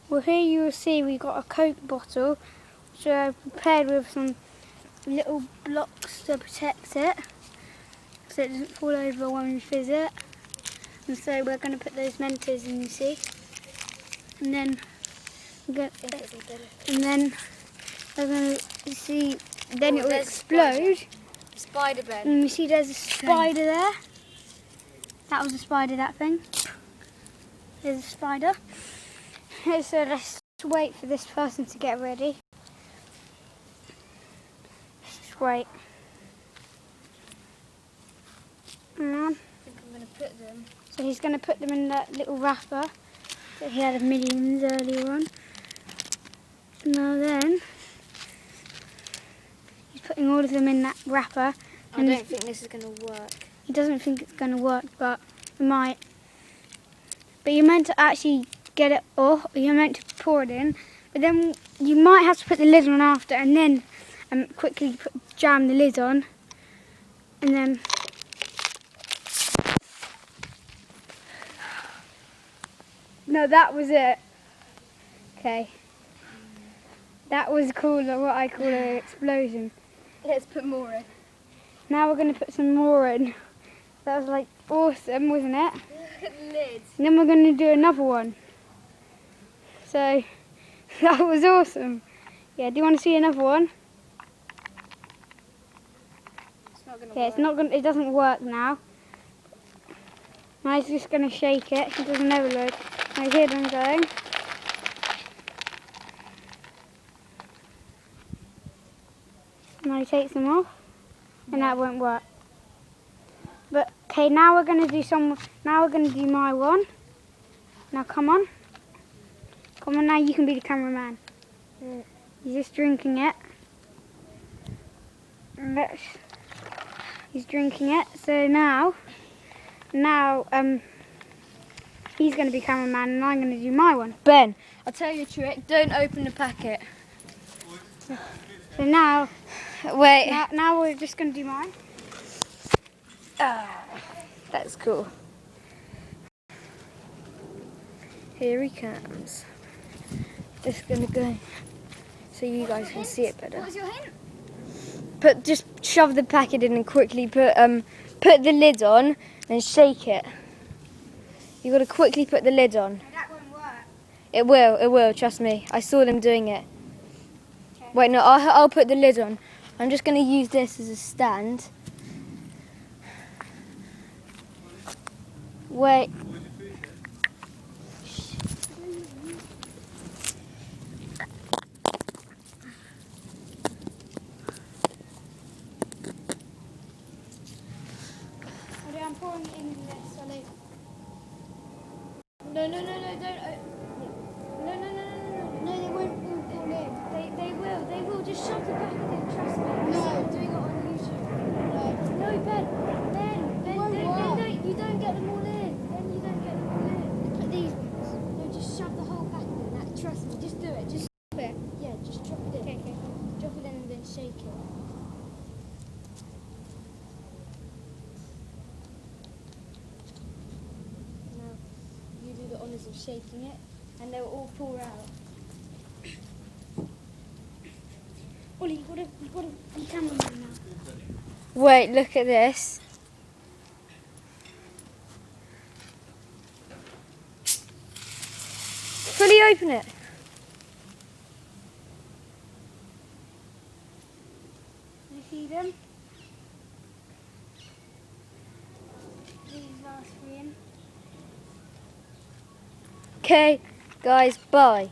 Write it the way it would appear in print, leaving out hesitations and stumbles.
Well, here you will see we've got a Coke bottle, which I prepared with some little blocks to protect it, so it doesn't fall over when we fizz it. And so we're going to put those Mentos in, you see. And then we're going to see, then it will explode. Spider Ben. And you see there's a spider there. That was a spider, that thing. There's a spider. So let's wait for this person to get ready. Let's just wait. I think I'm going to put them. So he's going to put them in that little wrapper that he had millions earlier on. Now then, he's putting all of them in that wrapper. I don't think this is going to work. He doesn't think it's going to work, but it might. But you're meant to actually get it off, you're meant to pour it in, but then you might have to put the lid on after, and then quickly jam the lid on, and then no, that was it. Okay, that was called what I call an explosion. Let's put more in. Now we're going to put some more in. That was like awesome, wasn't it? Look at the lid. And then we're going to do another one. So that was awesome. Yeah, do you want to see another one? It's not going to Yeah, work. it's not going. It doesn't work now. Now he's just going to shake it. He doesn't overload. I hear them going. Now he takes them off, and that won't work. But okay, now we're going to do some. Now we're going to do my one. Now come on. Come on, now you can be the cameraman. He's just drinking it. He's drinking it. So now, he's going to be cameraman, and I'm going to do my one. Ben, I'll tell you a trick. Don't open the packet. So now, Wait. now we're just going to do mine. That's cool. Here he comes. Just gonna go so you guys can see it better. What was your hint? Just shove the packet in and quickly put the lid on and shake it. You got to quickly put the lid on. No, that won't work. It will. Trust me. I saw them doing it. Okay. Wait, no, I'll put the lid on. I'm just gonna use this as a stand. Wait. I'm pouring it into this. No, don't. No, they won't fall in. They will. Just shove the packet in, trust me. No. I'm doing it on YouTube. No, Ben, you don't get them all in. Then you don't get them all in. Put these ones. No, just shove the whole packet in. Trust me, just do it. Just drop it. Yeah, just drop it in. Okay. Drop it in and then shake it. You do the honours of shaking it, and they'll all pour out. Ollie, you've got to be cameraman now. Wait, look at this. Fully open it. You see them? These last three in. Okay, guys, bye.